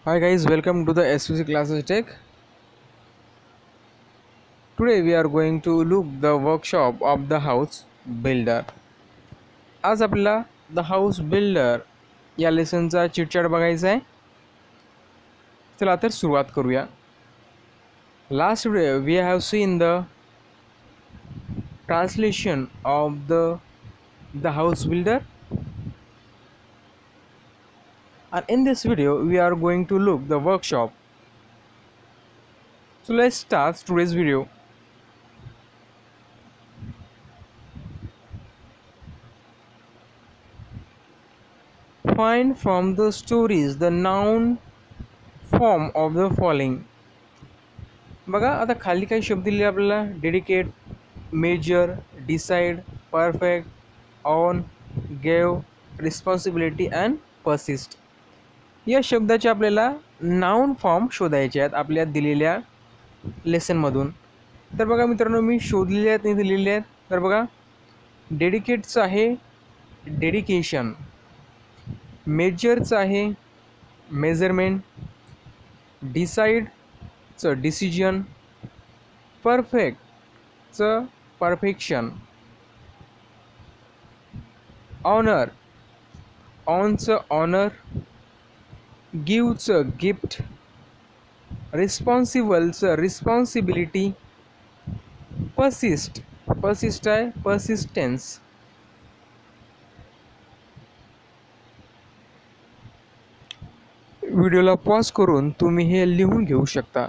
Hi guys, welcome to the SVC Classes Tech. Today we are going to look the workshop of the house builder. आज आपल्याला the house builder या लेसनचा chitchat बघायचा आहे. चला तर सुरुवात करूया. Last video we have seen the translation of the house builder, and in this video we are going to look the workshop. So let's start today's video. Find from the stories the noun form of the following. बघा आता खाली काही शब्द दिले आपल्याला. Dedicate, major, decide, perfect, on, gave, responsibility and persist या शब्दाचे आपल्याला नाउन फॉर्म शोधायचे आहेत आपल्या दिलेल्या लेसनमधून. तर बघा मित्रांनो, मी शोधलेले आहेत, इथे लिहिलेले आहेत. तर बघा, डेडिकेटचं आहे डेडिकेशन, मेजरचं आहे मेजरमेंट, डिसाइडचं डिसिजन, परफेक्टचं परफेक्शन, ऑनर ऑनचं ऑनर, गिवचं गिफ्ट, रिस्पॉन्सिबलचं रिस्पॉन्सिबिलिटी, पर्सिस्ट आहे पर्सिस्टन्स. व्हिडिओला पॉज करून तुम्ही हे लिहून घेऊ शकता.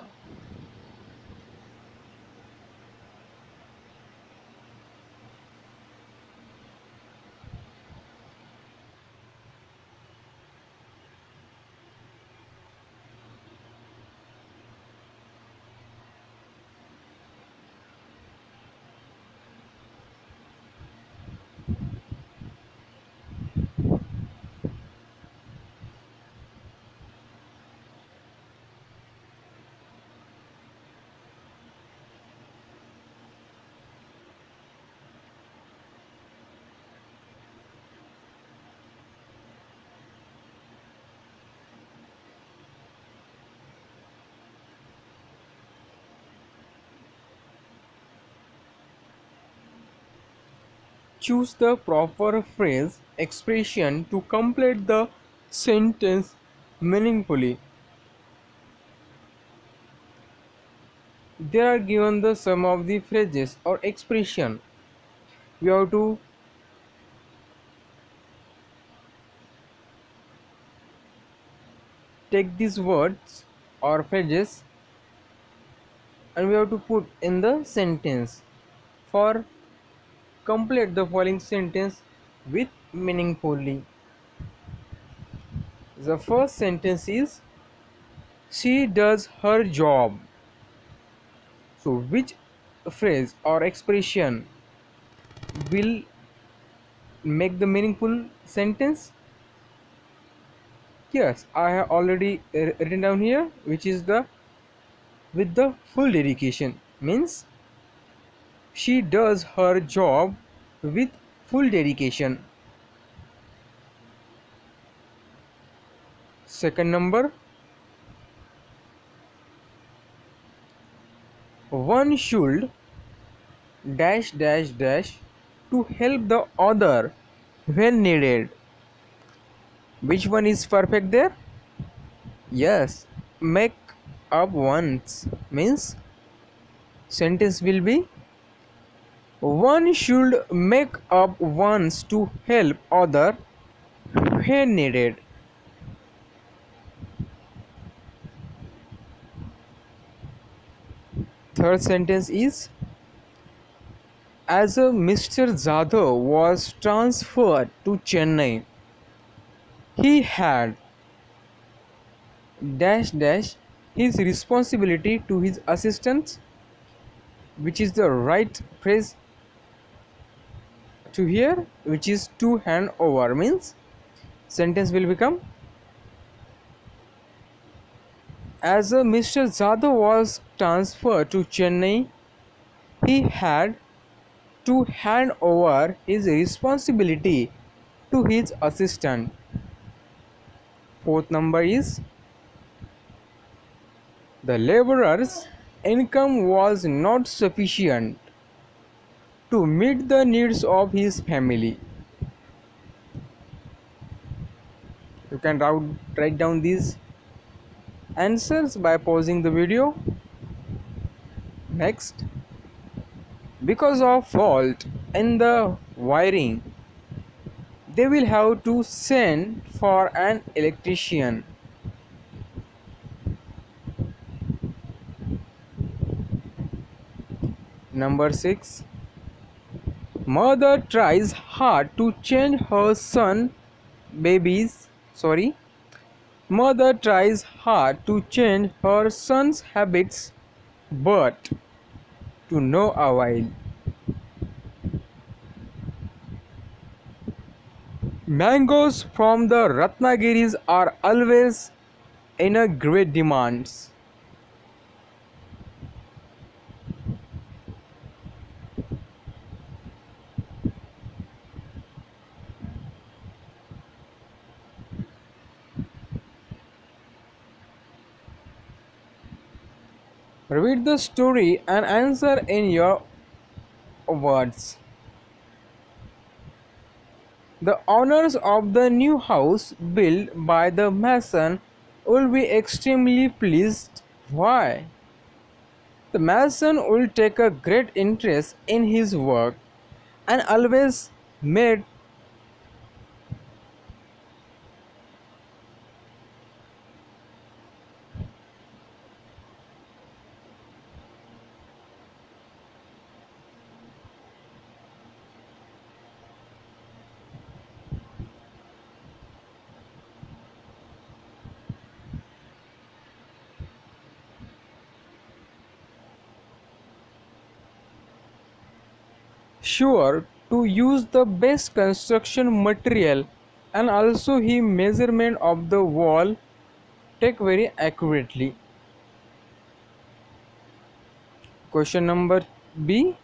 Choose the proper phrase expression to complete the sentence meaningfully. There are given the sum of the phrases or expression. We have to take these words or phrases and we have to put in the sentence. For complete the following sentence with meaningfully. The first sentence is she does her job. So which phrase or expression will make the meaningful sentence? Yes, I have already written down here, which is the with the full dedication, means she does her job with full dedication. Second number, one should dash dash dash to help the other when needed. Which one is perfect there? Yes, make up once means sentence will be one should make up once to help other when needed. Third sentence is as a Mr. Jadhav was transferred to Chennai, he had dash dash his responsibility to his assistants. Which is the right phrase to here, which is to hand over, means sentence will become as a Mr. Jadhav was transferred to Chennai, he had to hand over his responsibility to his assistant. Fourth number is The laborer's income was not sufficient to meet the needs of his family. You can write down these answers by pausing the video. Next, because of fault in the wiring, they will have to send for an electrician. Number 6, mother tries hard to change her mother tries hard to change her son's habits, but to no avail. Mangoes from the Ratnagiris are always in a great demand. Read the story and answer in your words. The owners of the new house built by the mason will be extremely pleased. Why? The mason will take a great interest in his work and always made sure to use the best construction material, and also he measurement of the wall take very accurately. Question number B.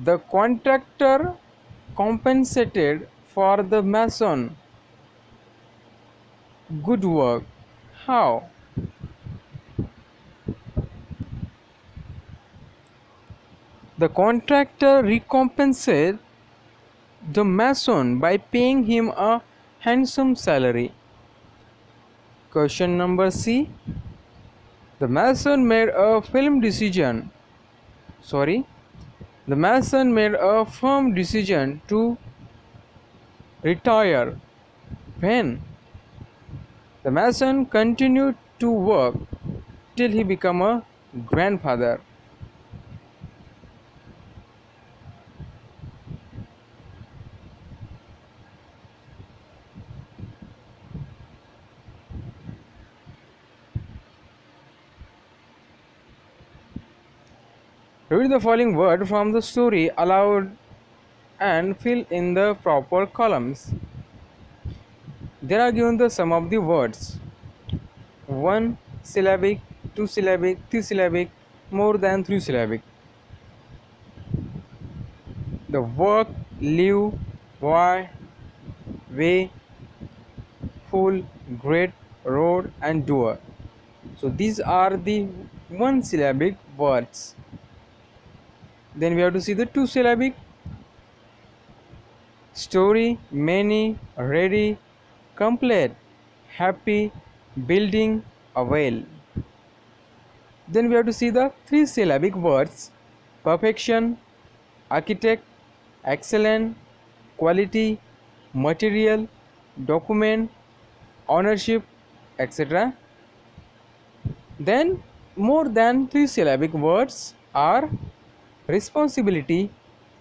The contractor compensated for the mason good work. How? The contractor recompensated the mason by paying him a handsome salary. Question number C. The mason made a firm decision. The mason made a firm decision to retire when the mason continued to work till he became a grandfather. Read the following word from the story aloud and fill in the proper columns. There are given the sum of the words: one syllabic, two syllabic, three syllabic, more than three syllabic. The work, live, why, way, full, great, road, and doer. So these are the one syllabic words. Then we have to see the two syllabic: story, many, ready, complete, happy, building, avail. Then we have to see the three syllabic words: perfection, architect, excellent, quality, material, document, ownership, etc. Then more than three syllabic words are responsibility,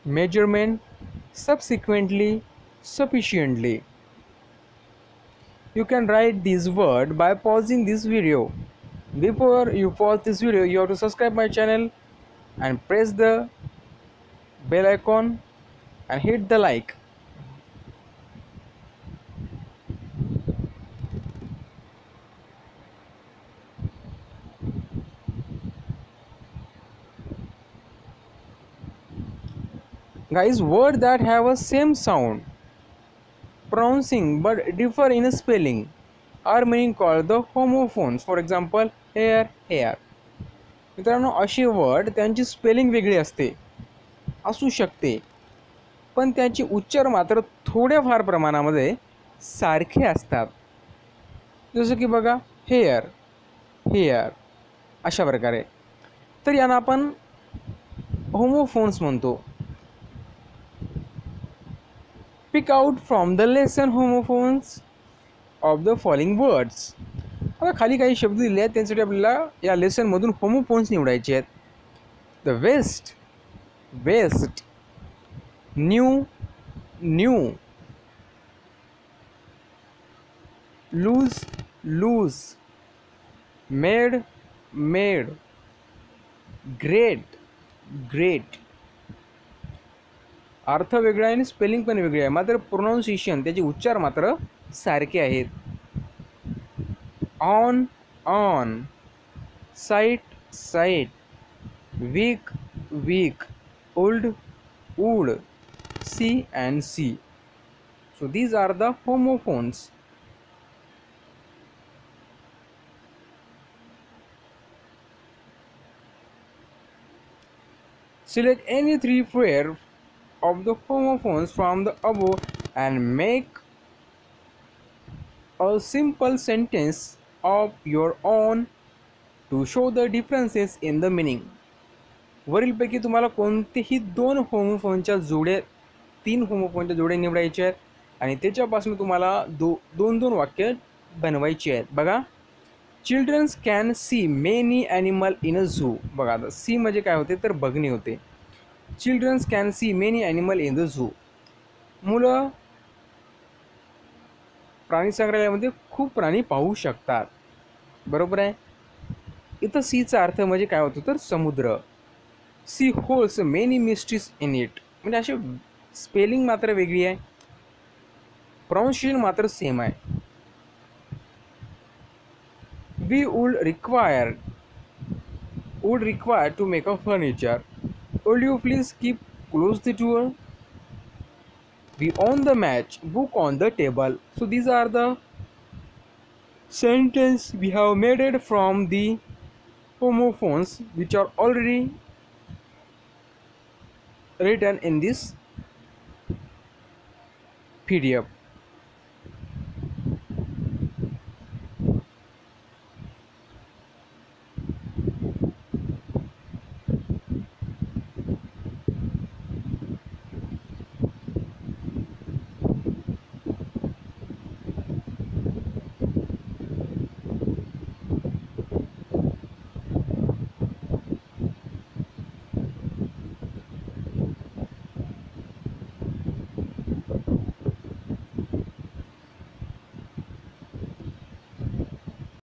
measurement, subsequently, sufficiently. You can write this word by pausing this video. Before you pause this video, you have to subscribe my channel and press the bell icon and hit the like. Guys, words that have a same sound pronouncing but differ in spelling or meaning called the homophones. For example, hair, hair. मित्रांनो, असे word त्यांची spelling वेगळी असू शकते, पण त्याचे उच्चार मात्र थोड्याफार प्रमाणामध्ये सारखे असतात. जसं की बघा, हेअर, हेअर अशा प्रकारे. तर यांना आपण होमोफोन्स म्हणतो. Pick out from the lesson homophones of the following words. आता खाली काही शब्द दिले आहेत, त्यांसाठी आपल्याला या लेसनमधून होमोफोन्स निवडायचे आहेत. The waste, waist. New, knew. Loose, lose. Made, maid. Great, grate. अर्थ वेगळा आहे आणि स्पेलिंग पण वेगळी आहे, मात्र प्रोनाऊन्सिएशन त्याचे उच्चार मात्र सारखे आहेत. On, own. Site, sight. Week, weak. Old, old. Sea and see. So these are the homophones. Select any three pair of the homophones from the above and make a simple sentence of your own to show the differences in the meaning. वरीलपैकी तुम्हाला कोणतेही दोन होमोफोनच्या जोड्या, तीन होमोफोनच्या जोड्या निवडायच्या आहेत आणि त्याच्यापासून तुम्हाला दोन दोन वाक्य बनवायची आहेत. बघा, childrens can see many animal in a zoo. बघा, आता सी म्हणजे काय होते तर बघणे होते. Childrens can see many animal in the zoo. मुलं प्राणी संग्रहालयामध्ये खूप प्राणी पाहू शकतात. बरोबर आहे. इथं सीचा अर्थ म्हणजे काय होतो तर समुद्र. Sea holds many mysteries in it. म्हणजे अशी स्पेलिंग मात्र वेगळी आहे, प्रोनाउन्सिएशन मात्र सेम आहे. We would require to make a furniture. Would you please keep close the door. We own the match book on the table. So these are the sentence we have made it from the homophones which are already written in this PDF.